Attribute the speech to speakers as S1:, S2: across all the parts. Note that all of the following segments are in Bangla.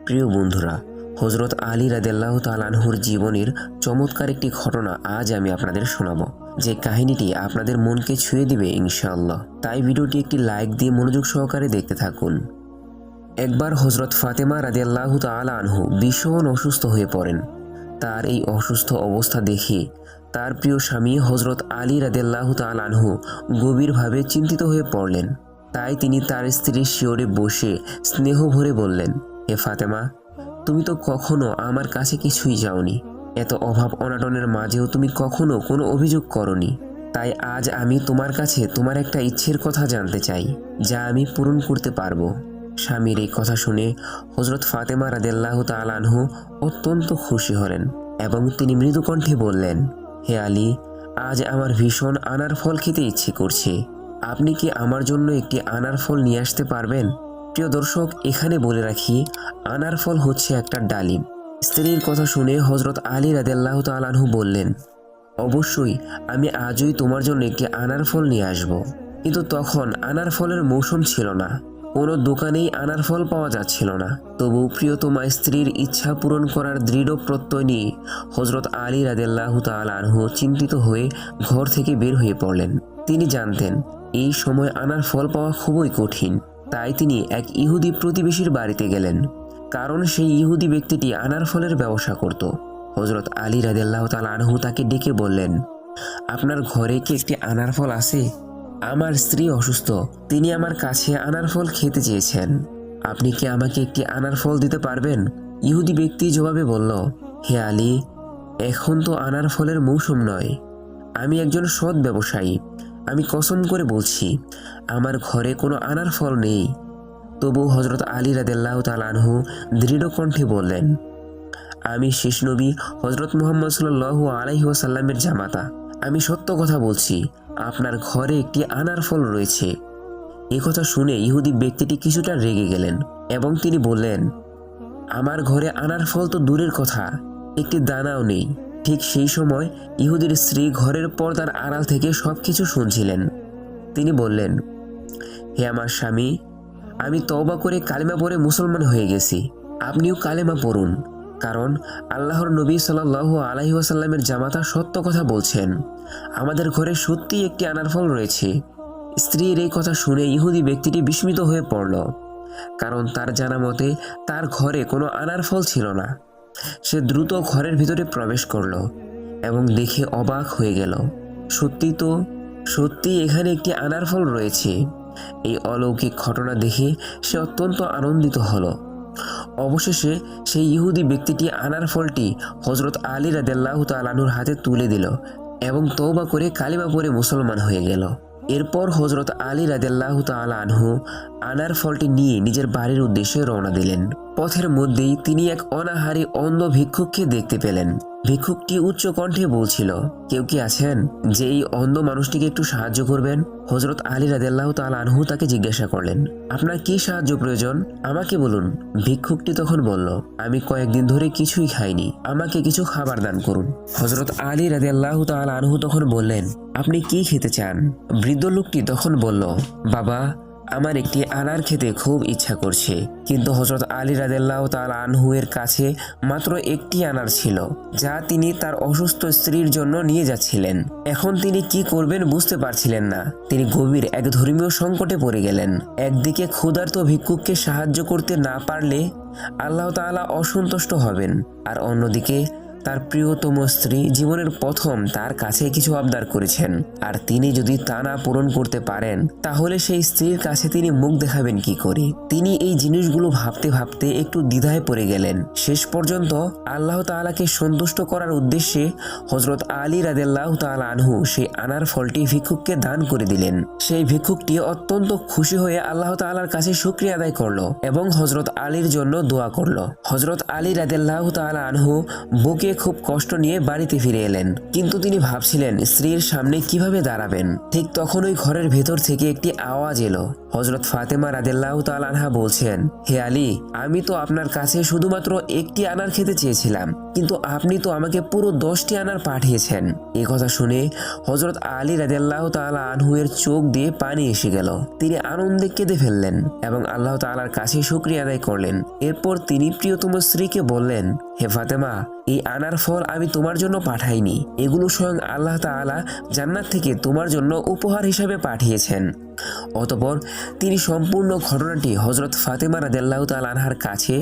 S1: প্রিয় বন্ধুরা, হযরত আলী রাদিয়াল্লাহু তাআলা আনহুর জীবনের চমৎকার একটি ঘটনা আজ আমি আপনাদের শোনাবো, যে কাহিনীটি আপনাদের মনকে ছুঁয়ে দিবে ইনশাআল্লাহ। তাই ভিডিওটি একটি লাইক দিয়ে মনোযোগ সহকারে দেখতে থাকুন। একবার হযরত ফাতেমা রাদিয়াল্লাহু তাআলা আনহু ভীষণ অসুস্থ হয়ে পড়েন। তার এই অসুস্থ অবস্থা দেখে তার প্রিয় স্বামী হযরত আলী রাদিয়াল্লাহু তাআলা আনহু গভীরভাবে চিন্তিত হয়ে পড়লেন। তাই তিনি তার স্ত্রীর শিয়রে বসে স্নেহ ভরে বললেন, হে ফাতেমা, তুমি তো কখনো আমার কাছে কিছুই চাওনি। এত অভাব অনাটনের মাঝেও তুমি কখনো কোনো অভিযোগ করনি। তাই আজ আমি তোমার কাছে তোমার একটা ইচ্ছের কথা জানতে চাই, যা আমি পূরণ করতে পারবো। স্বামীর এই কথা শুনে হযরত ফাতেমা রাদিয়াল্লাহু তাআলা আনহু অত্যন্ত খুশি হলেন এবং তিনি মৃদু কণ্ঠে বললেন, হে আলী, আজ আমার ভীষণ আনার ফল খেতে ইচ্ছে করছে। আপনি কি আমার জন্য একটি আনার ফল নিয়ে আসতে পারবেন? প্রিয় দর্শক, এখানে বলে রাখি, আনার ফল হচ্ছে একটা ডালিম। স্ত্রীর কথা শুনে হযরত আলী রাদিয়াল্লাহু তাআলা আনহু বললেন, অবশ্যই আমি আজই তোমার জন্য একটি আনার ফল নিয়ে আসব। কিন্তু তখন আনার ফলের মৌসুম ছিল না, কোনো দোকানেই আনার ফল পাওয়া যাচ্ছিল না। তবু প্রিয়তমা স্ত্রীর ইচ্ছা পূরণ করার দৃঢ় প্রত্যয় নিয়ে হযরত আলী রাদিয়াল্লাহু তাআলা আনহু চিন্তিত হয়ে ঘর থেকে বের হয়ে পড়লেন। তিনি জানতেন এই সময় আনার ফল পাওয়া খুবই কঠিন। তাই তিনি এক ইহুদি প্রতিবেশীর বাড়িতে গেলেন, কারণ সেই ইহুদি ব্যক্তিটি আনার ফলের ব্যবসা করত। হযরত আলী রাদিয়াল্লাহু তাআলা আনহু তাকে ডেকে বললেন, আপনার ঘরে কি একটি আনার ফল আছে? আমার স্ত্রী অসুস্থ, তিনি আমার কাছে আনার ফল খেতে চেয়েছেন। আপনি কি আমাকে একটি আনার ফল দিতে পারবেন? ইহুদি ব্যক্তি জবাবে বলল, হে আলী, এখন তো আনার ফলের মৌসুম নয়। আমি একজন সৎ ব্যবসায়ী, আমি কসম করে বলছি আমার ঘরে কোনো আনার ফল নেই। তবু হযরত আলী রাদিয়াল্লাহু তাআলা আনহু দৃঢ় কণ্ঠে বললেন, আমি শেষ নবী হযরত মুহাম্মদ সাল্লাল্লাহু আলাইহি ওয়াসাল্লামের জামাতা, আমি সত্য কথা বলছি, আপনার ঘরে একটি আনার ফল রয়েছে। এই কথা শুনে ইহুদি ব্যক্তিটি কিছুটা রেগে গেলেন এবং তিনি বললেন, আমার ঘরে আনার ফল তো দূরের কথা, একটি দানাও নেই। ঠিক সেই সময় ইহুদির স্ত্রী ঘরের পর্দার আড়াল থেকে সবকিছু শুনছিলেন। তিনি বললেন, হে আমার স্বামী, আমি তওবা করে কালেমা পড়ে মুসলমান হয়ে গেছি। আপনিও কালেমা পড়ুন, কারণ আল্লাহর নবী সাল্লাল্লাহু আলাইহি ওয়াসাল্লামের জামাতা সত্য কথা বলছেন, আমাদের ঘরে সত্যিই একটি আনার ফল রয়েছে। স্ত্রীর এই কথা শুনে ইহুদি ব্যক্তিটি বিস্মিত হয়ে পড়ল, কারণ তার জানা মতে তার ঘরে কোনো আনার ফল ছিল না। সে দ্রুত ঘরের ভিতরে প্রবেশ করল এবং দেখে অবাক হয়ে গেল, সত্যি এখানে একটি আনার ফল রয়েছে। এই অলৌকিক ঘটনা দেখে সে অত্যন্ত আনন্দিত হলো। অবশেষে সেই ইহুদি ব্যক্তিটি আনার ফলটি হযরত আলী রাদিয়াল্লাহু তাআলা আনহুর হাতে তুলে দিল এবং তওবা করে কালিমা পড়ে মুসলমান হয়ে গেল। এরপর হযরত আলী রাদিয়াল্লাহু তাআলা আনহু আনার ফলটি নিয়ে নিজের বাড়ির উদ্দেশ্যে রওনা দিলেন। পথের মধ্যেই তিনি এক অনাহারী অন্ধ ভিক্ষুককে দেখতে পেলেন। ভিক্ষুকটি উচ্চ কণ্ঠে বলছিল, কেউ কি আছেন যে এই অন্ধ মানুষটিকে একটু সাহায্য করবেন? হযরত আলী রাদিয়াল্লাহু তাআলা আনহু তাকে জিজ্ঞাসা করলেন, আপনার কি সাহায্য প্রয়োজন, আমাকে বলুন। ভিক্ষুকটি তখন বলল, আমি কয়েকদিন ধরে কিছুই খাইনি, আমাকে কিছু খাবার দান করুন। হযরত আলী রাদিয়াল্লাহু তাআলা আনহু তখন বললেন, আপনি কি খেতে চান? বৃদ্ধ লোকটি তখন বলল, বাবা, আমার একটি আনার খেতে খুব ইচ্ছা করছে। কিন্তু হযরত আলী রাদিয়াল্লাহু তাআলা আনহু এর কাছে মাত্র একটি আনার ছিল, যা তিনি তার অসুস্থ স্ত্রীর জন্য নিয়ে যাচ্ছিলেন। এখন তিনি কি করবেন বুঝতে পারছিলেন না। তিনি গভীর এক ধর্মীয় সংকটে পড়ে গেলেন। একদিকে ক্ষুধার্ত ভিক্ষুককে সাহায্য করতে না পারলে আল্লাহ তাআলা অসন্তুষ্ট হবেন, আর অন্যদিকে তার প্রিয়তম স্ত্রী জীবনের প্রথম তার কাছে কিছু আবদার করেছেন, আর তিনি যদি তা না পূরণ করতে পারেন তাহলে সেই স্ত্রীর কাছে তিনি মুখ দেখাবেন কি করে। তিনি এই জিনিসগুলো ভাবতে ভাবতে একটু দ্বিধায় পড়ে গেলেন। শেষ পর্যন্ত আল্লাহ তাআলাকে সন্তুষ্ট করার উদ্দেশ্যে হযরত আলী রাদিয়াল্লাহু তাআলা আনহু সেই আনার ফলটি ভিক্ষুককে দান করে দিলেন। সেই ভিক্ষুকটি অত্যন্ত খুশি হয়ে আল্লাহ তাআলার কাছে শুকরিয়া আদায় করলো এবং হযরত আলীর জন্য দোয়া করলো। হযরত আলী রাদিয়াল্লাহু তাআলা আনহু বুকে খুব কষ্ট নিয়ে বাড়িতে ফিরে এলেন, কিন্তু তিনি ভাবছিলেন স্ত্রীর সামনে কিভাবে দাঁড়াবেন। ঠিক তখন ওই ঘরের ভেতর থেকে একটি আওয়াজ এলো। হযরত ফাতেমা রাদিয়াল্লাহু তাআলা আনহা বলছেন, হে আলী, আমি তো আপনার কাছে শুধুমাত্র একটি আনার খেতে চেয়েছিলাম, কিন্তু আপনি তো আমাকে পুরো 10টি আনার পাঠিয়েছেন। এই কথা শুনে হযরত আলী রাদিয়াল্লাহু তাআলা আনহু এর চোখ দিয়ে পানি এসে গেল। তিনি আনন্দে কেঁদে ফেললেন এবং আল্লাহ তাআলার কাছে শুকরিয়া আদায় করলেন। এরপর তিনি প্রিয়তম স্ত্রীকে বললেন, হে ফাতেমা, এই আনার ফল আমি তোমার জন্য পাঠাইনি, এগুলো স্বয়ং আল্লাহ তাআলা জান্নাত থেকে তোমার জন্য উপহার হিসাবে পাঠিয়েছেন। অতঃপর তিনি সম্পূর্ণ ঘটনাটি হযরত ফাতেমা রাদিয়াল্লাহু তাআলা আনহার কাছে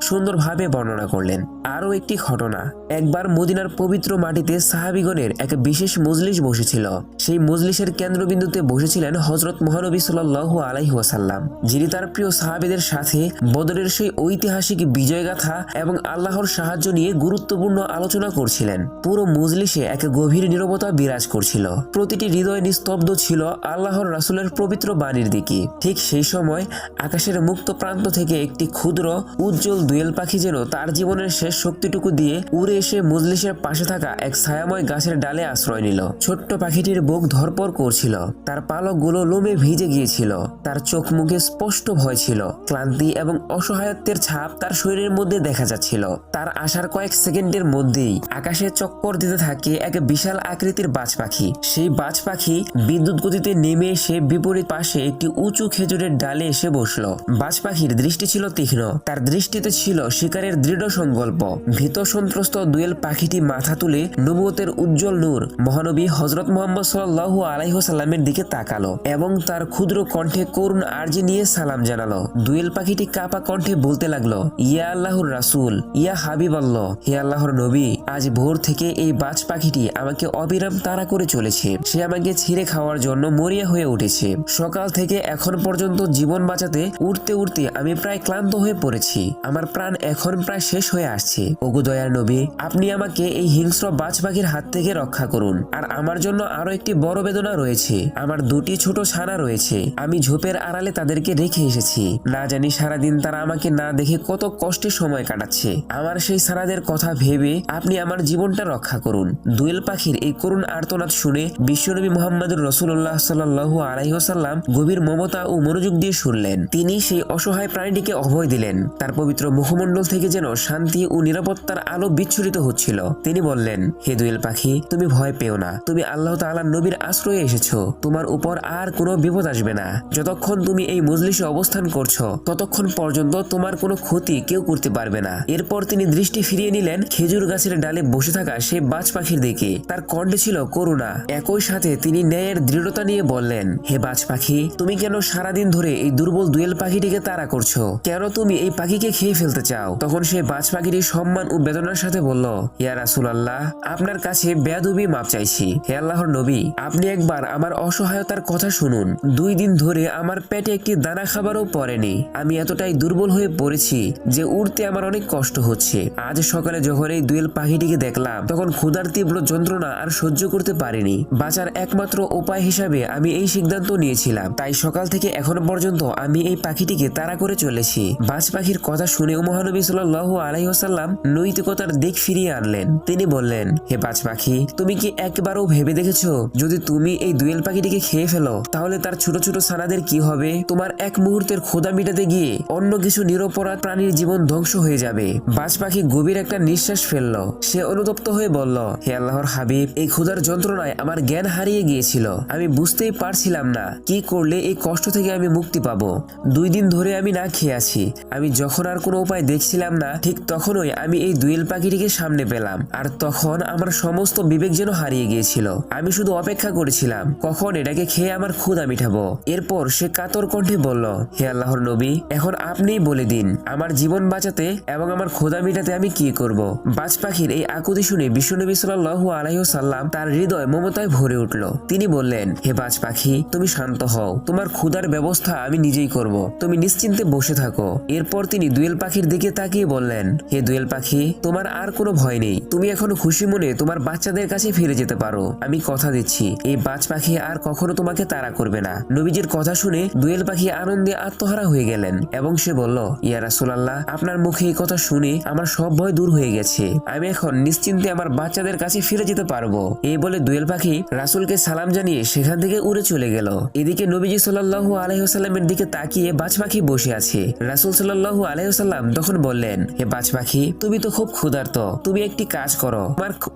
S1: সুন্দরভাবে বর্ণনা করলেন। আরও একটি ঘটনা, একবার মদিনার পবিত্র মাটিতে সাহাবীগণের এক বিশেষ মজলিস বসেছিল। সেই মজলিসের কেন্দ্রবিন্দুতে বসেছিলেন হযরত মহানবী সাল্লাল্লাহু আলাইহি ওয়াসাল্লাম, যিনি তার প্রিয় সাহাবীদের সাথে বদরের সেই ঐতিহাসিক বিজয়গাথা এবং আল্লাহর সাহায্য নিয়ে গুরুত্বপূর্ণ আলোচনা করছিলেন। পুরো মজলিসে এক গভীর নীরবতা বিরাজ করছিল। প্রতিটি হৃদয় নিস্তব্ধ ছিল আল্লাহর রাসূলের পবিত্র বাণীর দিকে। ঠিক সেই সময় আকাশের মুক্ত প্রান্ত থেকে একটি ক্ষুদ্র উজ্জ্বল দোয়েল পাখি যেন তার জীবনের শেষ শক্তিটুকু দিয়ে উড়ে এসে মজলিসের পাশে থাকা এক ছায়াময় গাছের ডালে আশ্রয় নিল। ছোট্ট পাখিটির বুক ধরপড় করছিল, তার পালকগুলো লোমে ভিজে গিয়েছিল, তার চোখ মুখে স্পষ্ট ভয় ছিল, ক্লান্তি এবং অসহায়ত্বের ছাপ তার শরীরের মধ্যে দেখা যাচ্ছিল। তার আসার কয়েক সেকেন্ডের মধ্যেই আকাশে চক্কর দিতে থাকে এক বিশাল আকৃতির বাজ পাখি। সেই বাজ পাখি বিদ্যুৎ গতিতে নেমে এসে বিপরীত পাশে একটি উঁচু খেজুরের ডালে এসে বসলো। বাজ পাখির দৃষ্টি ছিল তীক্ষ্ণ, তার দৃষ্টিতে ছিল শিকারের দৃঢ় সংকল্প। ভীত সন্ত্রস্ত দোয়েল পাখিটি মাথা তুলে নবুয়তের উজ্জ্বল নূর মহানবী হযরত মুহাম্মদ সাল্লাল্লাহু আলাইহি ওয়াসাল্লামের দিকে তাকালো এবং তার ক্ষুদ্র কণ্ঠে করুণ আরজি নিয়ে সালাম জানালো। দোয়েল পাখিটি কাঁপা কণ্ঠে বলতে লাগলো, ইয়া আল্লাহর রাসূল, ইয়া হাবিবাল্লাহ, হে আল্লাহর নবী, আজ ভোর থেকে এই বাজ পাখিটি আমাকে অবিরাম তাড়া করে চলেছে। সে আমাকে ছিঁড়ে খাওয়ার জন্য মরিয়া হয়ে উঠেছে। সকাল থেকে এখন পর্যন্ত জীবন বাঁচাতে উঠতে উঠতে আমি প্রায় ক্লান্ত হয়ে পড়েছি। আমার প্রাণ এখন প্রায় শেষ হয়ে আসছে। ওগো দয়ার নবী, আপনি আমাকে এই হিংস্র বাজ পাখির হাত থেকে রক্ষা করুন। আর আমার জন্য আরো একটি বড় বেদনা রয়েছে। আমার দুটি ছোট ছানা রয়েছে। আমি ঝোপের আড়ালে তাদেরকে রেখে এসেছি। না জানি সারাদিন তারা আমাকে না দেখে কত কষ্টে সময় কাটাচ্ছে। আমার সেই ছানাদের কথা ভেবে আপনি আমার জীবনটা রক্ষা করুন। দোয়েল পাখির এই করুণ আর্তনাদ শুনে বিশ্বনবী মুহাম্মদুর রাসূলুল্লাহ সাল্লাল্লাহু আলাইহি ওয়াসাল্লাম গভীর মমতা ও মনোযোগ দিয়ে শুনলেন। তিনি সেই অসহায় প্রাণীটিকে অভয় দিলেন। তার পবিত্র মুখমণ্ডল থেকে যেন শান্তি ও নিরাপত্তার আলো বিচ্ছুরিত হচ্ছিল। তিনি বললেন, হে দোয়েল পাখি, তুমি ভয় পেও না। তুমি আল্লাহ তাআলার নবীর আশ্রয়ে এসেছো। তোমার উপর আর কোনো বিপদ আসবে না। যতক্ষণ তুমি এই মজলিসে অবস্থান করছো ততক্ষণ পর্যন্ত তোমার কোনো ক্ষতি কেউ করতে পারবে না। এরপর তিনি দৃষ্টি ফিরিয়ে নিলেন খেজুর গাছের ডালে বসে থাকা সেই বাজ পাখির দিকে। তার কণ্ঠে ছিল করুণা। একই সাথে তিনি ন্যায়ের দৃঢ়তা নিয়ে বললেন, হে বাজ পাখি, তুমি কেন সারাদিন ধরে এই দুর্বল দোয়েল পাখিটিকে তাড়া করছো? কেন তুমি এই পাখিকে খেয়ে ফেলতে চাও? তখন সেই বাজ পাখিটি সম্মান ও বেদনার সাথে বলল, ইয়া রাসূলুল্লাহ, আপনার কাছে বেয়াদবি মাপ চাইছি। হে আল্লাহর নবী, আপনি একবার আমার অসহায়তার কথা শুনুন। 2 দিন ধরে আমার পেটে একটি দানা খাবারও পড়েনি। আমি এতটাই দুর্বল হয়ে পড়েছি যে উড়তে আমার অনেক কষ্ট হচ্ছে। আজ সকালে যখন এই দোয়েল পাখিটিকে দেখলাম তখন ক্ষুধার তীব্র যন্ত্রণা আর সহ্য করতে পারিনি। বাঁচার একমাত্র উপায় হিসাবে আমি এই সিদ্ধান্ত নিয়েছিলাম। তাই সকাল থেকে এখনো পর্যন্ত আমি এই পাখিটিকে তাড়া করে চলেছি। বাজ পাখির কথা শুনে মহানবী সাল্লাল্লাহু আলাইহি ওয়াসাল্লাম নৈতিকতার দিক ফিরিয়ে আনলেন। তিনি বললেন, হে বাজ পাখি, তুমি কি একবারও ভেবে দেখেছো যদি তুমি এই দোয়েল পাখিটিকে খেয়ে ফেলো তাহলে তার ছোট ছোট ছানাদের কি হবে? তোমার এক মুহূর্তের ক্ষুধা মিটাতে গিয়ে অন্য কিছু নিরপরাধ প্রাণীর জীবন ধ্বংস হয়ে যাবে। বাজ পাখি গভীর একটা নিঃশ্বাস ফেললো। সে অনুতপ্ত হয়ে বলল, হে আল্লাহর হাবিব, এই ক্ষুধার যন্ত্রণায় আমার জ্ঞান হারিয়ে গিয়েছিল। আমি বুঝতেই পারছিলাম না কি করলে এই কষ্ট থেকে আমি মুক্তি পাবো। 2 দিন ধরে আমি না খেয়ে আছি। আমি যখন আর কোনো উপায় দেখছিলাম না ঠিক তখনই আমি এই দোয়েল পাখিটিকে সামনে পেলাম। আর তখন আমার সমস্ত বিবেক যেন হারিয়ে গিয়েছিল। আমি শুধু অপেক্ষা করেছিলাম কখন এটাকে খেয়ে আমার ক্ষুধা মিটাবো। এরপর সে কাতর কণ্ঠে বলল, হে আল্লাহর নবী, এখন আপনিই বলে দিন আমার জীবন বাঁচাতে এবং আমার ক্ষুধা মিটাতে আমি কি করব? বাজ পাখির এই আকুতি শুনে বিশ্বনবী সাল্লাল্লাহু আলাইহি ওয়াসাল্লাম তার হৃদয় মমতায় ভরে উঠল। তিনি বললেন, হে বাজ পাখি, তুমি শান্ত হও। তোমার ক্ষুধার ব্যবস্থা আমি নিজেই করব। তুমি নিশ্চিন্তে বসে থাকো। এরপর তিনি দোয়েল পাখির দিকে তাকিয়ে বললেন, হে দোয়েল পাখি, তোমার আর কোনো ভয় নেই। তুমি এখন খুশি মনে তোমার বাচ্চাদের কাছে ফিরে যেতে পারো। আমি কথা দিচ্ছি এই বাজ পাখি আর কখনো তোমাকে তাড়া করবে না। নবীজির কথা শুনে দোয়েল পাখি আনন্দে আত্মহারা হয়ে গেলেন এবং সে বলল, ইয়া রাসূলুল্লাহ, আপনার মুখে এই কথা শুনে আমার সব ভয় দূর হয়ে গেছে। আমি এখন নিশ্চিন্তে আমার বাচ্চাদের কাছে ফিরে যেতে পারবো। এই বলে দোয়েল পাখি রাসূলকে সালাম জানিয়ে সেখান থেকে উড়ে চলে গেল। এদিকে নবীজি সাল্লাল্লাহু সাল্লাল্লাহু আলাইহি ওয়াসাল্লামের দিকে তাকিয়ে বাজ পাখি বসে আছে। রাসূল সাল্লাল্লাহু আলাইহি ওয়াসাল্লাম তখন বললেন, হে বাজ পাখি, তুমি তো খুব ক্ষুধার্ত, তুমি একটি কাজ করো,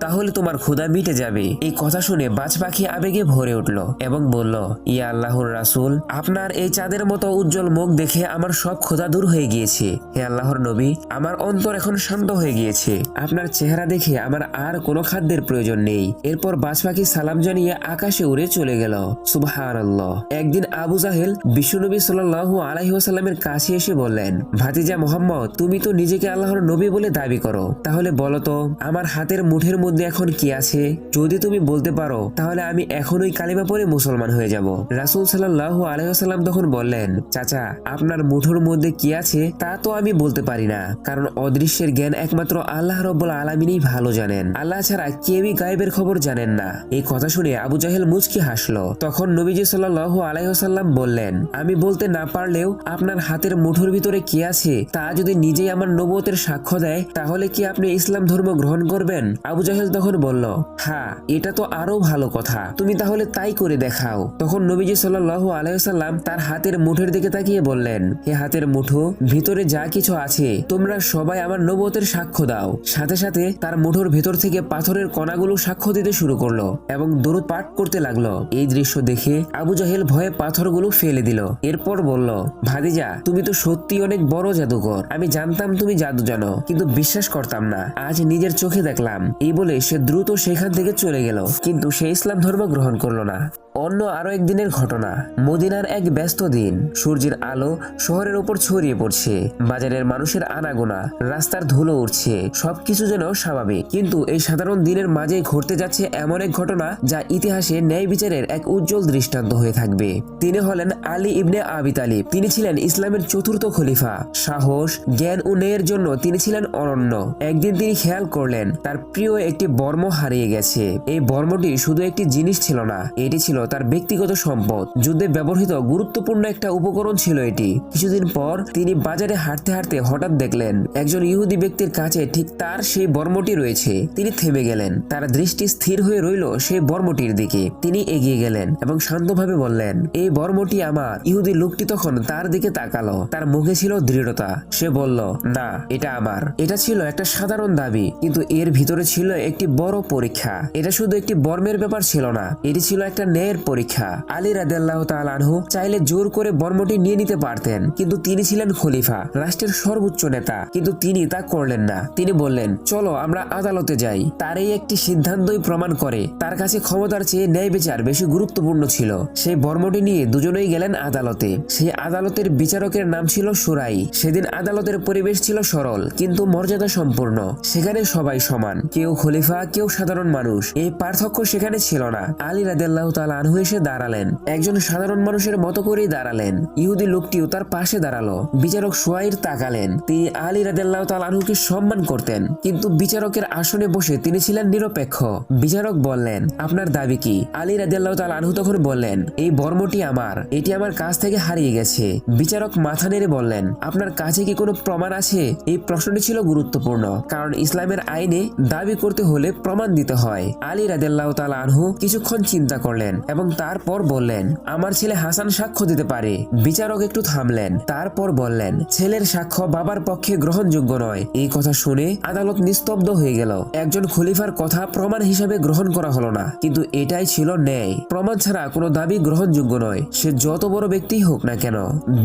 S1: তাহলে তোমার ক্ষুধা মিটে যাবে। এই কথা শুনে বাজ পাখি আবেগে ভরে উঠল এবং বলল, ইয়া আল্লাহর রাসূল, আপনার এই চাঁদের মতো উজ্জ্বল মুখ দেখে আমার সব ক্ষুধা দূর হয়ে গিয়েছে। হে আল্লাহর নবী, আমার অন্তর এখন শান্ত হয়ে গিয়েছে। আপনার চেহারা দেখে আমার আর কোনো খাদ্যের প্রয়োজন নেই। এরপর বাজ পাখি সালাম জানিয়ে আকাশে উড়ে চলে গেল। সুবহানাল্লাহ। একদিন আবু জাহেল বিশ্বনবী সাল্লাল্লাহু আলাইহি ওয়াসাল্লামের কাছে এসে বললেন, ভাতিজা মুহাম্মদ, তুমি তো নিজেকে আল্লাহর নবী বলে দাবি করো, তাহলে বলো তো আমার হাতের মুঠের মধ্যে এখন কি আছে? যদি তুমি বলতে পারো তাহলে আমি এখনই কালিমা পড়ে মুসলমান হয়ে যাব। রাসূল সাল্লাল্লাহু আলাইহি ওয়াসাল্লাম তখন বললেন, চাচা, আপনার মুঠোর মধ্যে কি আছে তা তো আমি বলতে পারি না, কারণ অদৃশ্যের জ্ঞান একমাত্র আল্লাহ রাব্বুল আলামিনই ভালো জানেন। আল্লাহ ছাড়া কেউই গায়েবের খবর জানেন না। এই কথা শুনে আবু জাহেল মুচকি হাসলো। তখন নবীজি সাল্লাল্লাহু আলাইহি ওয়াসাল্লাম বললেন, আমি বলতে না পারলেও আপনার হাতের মুঠোর ভিতরে কি আছে তা যদি নিজেই আমার নবুয়তের সাক্ষ্য দেয়, তাহলে কি আপনি ইসলাম ধর্ম গ্রহণ করবেন? আবু জাহেল তখন বলল, হ্যাঁ, এটা তো আরো ভালো কথা, তুমি তাহলে তাই করে দেখাও। তখন নবীজি সাল্লাল্লাহু আলাইহি ওয়াসাল্লাম তার হাতের মুঠোর দিকে তাকিয়ে বললেন, হে হাতের মুঠো, ভিতরে যা কিছু আছে তোমরা সবাই আমার নবুয়তের সাক্ষ্য দাও। সাথে সাথে তার মুঠোর ভেতর থেকে পাথরের কণাগুলো সাক্ষ্য দিতে শুরু করলো এবং দরুদ পাঠ করতে লাগলো। এই দৃশ্য দেখে আবু জাহেল ভয়ে পাথরগুলো ফেলে দিল। এরপর বলল, ভাতিজা, তুমি তো সত্যি অনেক বড় জাদুকর। আমি জানতাম তুমি জাদু জানো, কিন্তু বিশ্বাস করতাম না। আজ নিজের চোখে দেখলাম। এই বলে সে দ্রুত সেখান থেকে চলে গেল, কিন্তু সে ইসলাম ধর্ম গ্রহণ করলো না। অন্য আরো একদিনের ঘটনা। মদিনার এক ব্যস্ত দিন। সূর্যের আলো শহরের উপর ছড়িয়ে পড়ছে। বাজারের মানুষের আনাগোনা, রাস্তার ধুলো উঠছে, সবকিছু যেন স্বাভাবিক। কিন্তু এই সাধারণ দিনের মাঝে ঘটতে যাচ্ছে এমন এক ঘটনা যা ইতিহাসে ন্যায় বিচারের এক উজ্জ্বল দৃষ্টান্ত হয়ে থাকবে। তিনি হলেন আলী ইবনে আবি তালিব। তিনি ছিলেন ইসলামের চতুর্থ খলিফা। সাহস, জ্ঞান ও ন্যায়ের জন্য তিনি ছিলেন অনন্য। একদিন তিনি খেয়াল করলেন তার প্রিয় একটি বর্ম হারিয়ে গেছে। এই বর্মটি শুধু একটি জিনিস ছিল না, এটি ছিল তার ব্যক্তিগত সম্পদ। যুদ্ধে ব্যবহৃত গুরুত্বপূর্ণ একটা উপকরণ ছিল এটি। কিছুদিন পর তিনি বাজারে হাঁটতে হাঁটতে হঠাৎ দেখলেন একজন ইহুদি ব্যক্তির কাছে ঠিক তার সেই বর্মটি রয়েছে। তিনি থেমে গেলেন। তার দৃষ্টি স্থির হয়ে রইল সেই বর্মটির দিকে। তিনি এগিয়ে গেলেন এবং শান্তভাবে বললেন, এই বর্মটি আমার। ইহুদি লোকটি তখন তার দিকে তাকালো। তার মুখে ছিল দৃঢ়তা। সে বলল, না, এটা আমার। এটা ছিল একটা সাধারণ দাবি, কিন্তু এর ভিতরে ছিল একটি বড় পরীক্ষা। এটা শুধু একটি বর্মের ব্যাপার ছিল না, এটি ছিল একটা ন্যায়ের পরীক্ষা। আলী রাদিয়াল্লাহু তাআলা আনহু চাইলে জোর করে বর্মটি নিয়ে নিতে পারতেন, কিন্তু তিনি ছিলেন খলিফা, রাষ্ট্রের সর্বোচ্চ নেতা। কিন্তু তিনি তা করলেন না। তিনি বললেন, চলো আমরা আদালতে যাই। তার এই একটি সিদ্ধান্তই প্রমাণ করে তার কাছে ক্ষমতার চেয়ে ন্যায় বিচার বেশি গুরুত্বপূর্ণ ছিল। সেই বর্মটি নিয়ে দুজনেই গেলেন আদালতে। সেই আদালতের বিচারকের নাম ছিল সুরাই। সেদিন আদালতের পরিবেশ ছিল সরল কিন্তু মর্যাদা সম্পূর্ণ। সেখানে সবাই সমান, কেউ খলিফা, কেউ সাধারণ মানুষ। এই পার্থক্য সেখানে ছিল না। আলী রাদিয়াল্লাহু তাআলা আনহু এসে দাঁড়ালেন, একজন সাধারণ মানুষের মতো করেই দাঁড়ালেন। ইহুদি লোকটিও তার পাশে দাঁড়ালো। বিচারক সুয়াইর তাকালেন। তিনি আলী রাদিয়াল্লাহু তাআলা আনহুকে সম্মান করতেন, কিন্তু বিচারকের আসনে বসে তিনি ছিলেন নিরপেক্ষ। বিচারক বললেন, আপনার দাবি কি? আলী রাদিয়াল্লাহু তাআলা আনহু তখন বললেন, এই বর্মটি আমার, এটি আমার কাছ থেকে হারিয়ে গেছে। বিচারক মাথা নেড়ে বললেন, আপনার কাছে কি কোনো প্রমাণ আছে? এই প্রশ্নটি ছিল গুরুত্বপূর্ণ, কারণ ইসলামের আইনে দাবি করতে হলে প্রমাণ দিতে হয়। আলী রাদিয়াল্লাহু তাআলা আনহু কিছুক্ষণ চিন্তা করলেন এবং তারপর বললেন, আমার ছেলে হাসান সাক্ষ্য দিতে পারে। বিচারক একটু থামলেন, তারপর বললেন, ছেলের সাক্ষ্য বাবার পক্ষে গ্রহণযোগ্য নয়। এই কথা শুনে আদালত নিস্তব্ধ হয়ে গেল। একজন খলিফার কথা প্রমাণ হিসাবে গ্রহণ করা হলো না, কিন্তু এটাই ছিল ন্যায়। প্রমাণ ছাড়া কোনো দাবি গ্রহণযোগ্য নয়, সে যত বড় ব্যক্তি হোক না কেন।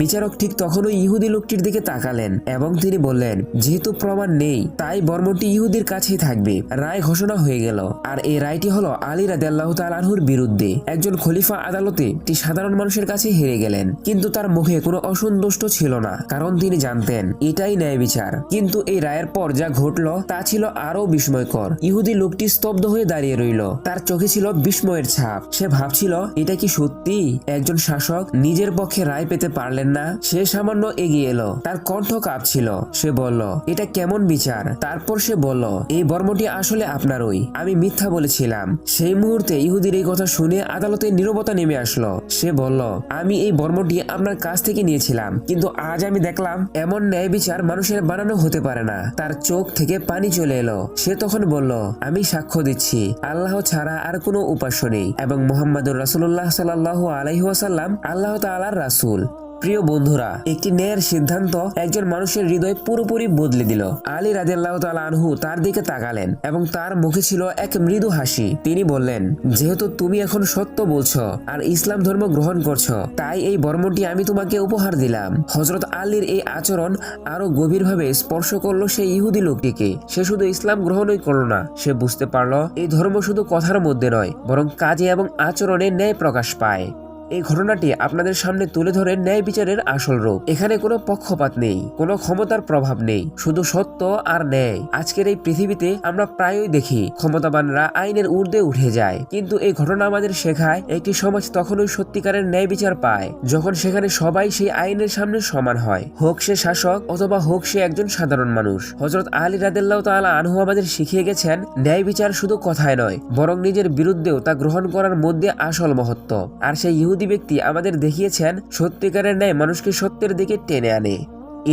S1: বিচারক ঠিক তখনই ইহুদি লোকটির দিকে তাকালেন এবং তিনি বললেন, যেহেতু প্রমাণ নেই তাই বর্মটি ইহুদির কাছেই থাকবে। রায় ঘোষণা হয়ে গেল, আর এই রায়টি হলো আলী রাদিয়াল্লাহু তাআলা আনহুর বিরুদ্ধে। একজন খলিফা আদালতে একটি সাধারণ মানুষের কাছে হেরে গেলেন, কিন্তু তার মুখে কোনো অসন্তুষ্ট ছিল না, কারণ তিনি জানতেন এটাই ন্যায় বিচার। কিন্তু এই রায়ের পর যা ঘটলো তা ছিল আরো বিস্ময়কর। ইহুদি লোকটি স্তব্ধ হয়ে দাঁড়িয়ে রইল। তার চোখে ছিল বিস্ময়ের ছাপ। সে ভাবছিল, এটা কি সত্যি? একজন শাসক নিজের পক্ষে রায় পেতে পারলেন না। সে সামান্য এগিয়ে এলো, তার কণ্ঠ কাঁপছিল। সে বলল, এটা কেমন বিচার? তারপর সে বলল, এই বর্মটি আসলে আপনারই, আমি মিথ্যা বলেছিলাম। সেই মুহূর্তে ইহুদির এই কথা শুনে আদালত আদালতে নীরবতা নেমে আসলো। সে বলল, আমি এই বর্মটি আপনার কাছ থেকে নিয়েছিলাম, কিন্তু আজ আমি দেখলাম এমন ন্যায় বিচার মানুষের বানানো হতে পারে না। তার চোখ থেকে পানি চলে এলো। সে তখন বলল, আমি সাক্ষ্য দিচ্ছি আল্লাহ ছাড়া আর কোনো উপাস্য নেই এবং মুহাম্মাদুর রাসূলুল্লাহ সাল্লাল্লাহু আলাইহি ওয়াসাল্লাম আল্লাহ তাআলার রাসূল। প্রিয় বন্ধুরা, একটি ন্যায়ের সিদ্ধান্ত একজন মানুষের হৃদয় পুরোপুরি বদলে দিল। আলী রাদিয়াল্লাহু তাআলা আনহু তার দিকে তাকালেন এবং তার মুখে ছিল এক মৃদু হাসি। তিনি বললেন, যেহেতু তুমি এখন সত্য বলছো আর ইসলাম ধর্ম গ্রহণ করছো, তাই এই বর্মটি আমি তোমাকে উপহার দিলাম। হযরত আলীর এই আচরণ আরো গভীরভাবে স্পর্শ করলো সেই ইহুদি লোকটিকে। সে শুধু ইসলাম গ্রহণই করলো না, সে বুঝতে পারলো এই ধর্ম শুধু কথার মধ্যে নয়, বরং কাজে এবং আচরণে ন্যায় প্রকাশ পায়। এই ঘটনাটি আপনাদের সামনে তুলে ধরে ন্যায় বিচারের আসল রূপ। এখানে কোনো পক্ষপাত নেই, কোনো ক্ষমতার প্রভাব নেই, শুধু সত্য আর ন্যায়। আজকের এই পৃথিবীতে আমরা প্রায়ই দেখি ক্ষমতাবানরা আইনের ঊর্ধ্বে উঠে যায়, কিন্তু এই ঘটনা আমাদের শেখায় একটি সমাজ তখনই সত্যিকারের ন্যায় বিচার পায় যখন সেখানে সবাই সেই আইনের সামনে সমান হয়, হোক সে শাসক অথবা হোক সে একজন সাধারণ মানুষ। হযরত আলী রাদিয়াল্লাহু তাআলা আনহু আমাদের শিখিয়ে গেছেন, ন্যায় বিচার শুধু কথায় নয়, বরং নিজের বিরুদ্ধেও তা গ্রহণ করার মধ্যে আসল মহত্ব। আর সেই ইহুদি ব্যক্তি আমাদের দেখিয়েছেন সত্যিকারের ন্যায় মানুষকে সত্যের দিকে টেনে আনে।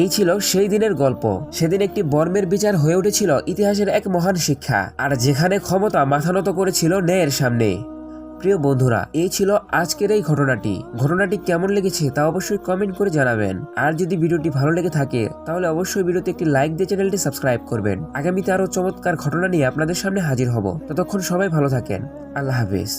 S1: এই ছিল সেই দিনের গল্প। সেদিন একটি বর্মের বিচার হয়ে উঠেছিল ইতিহাসের এক মহান শিক্ষা, আর যেখানে ক্ষমতা মাথা নত করেছিল ন্যায়ের সামনে। প্রিয় বন্ধুরা, এই ছিল আজকের এই ঘটনাটি কেমন লেগেছে তা অবশ্যই কমেন্ট করে জানাবেন। আর যদি ভিডিওটি ভালো লেগে থাকে তাহলে অবশ্যই ভিডিওতে একটি লাইক দিয়ে চ্যানেলটি সাবস্ক্রাইব করবেন। আগামীতে আরো চমৎকার ঘটনা নিয়ে আপনাদের সামনে হাজির হব। ততক্ষণ সবাই ভালো থাকেন। আল্লাহ হাফেজ।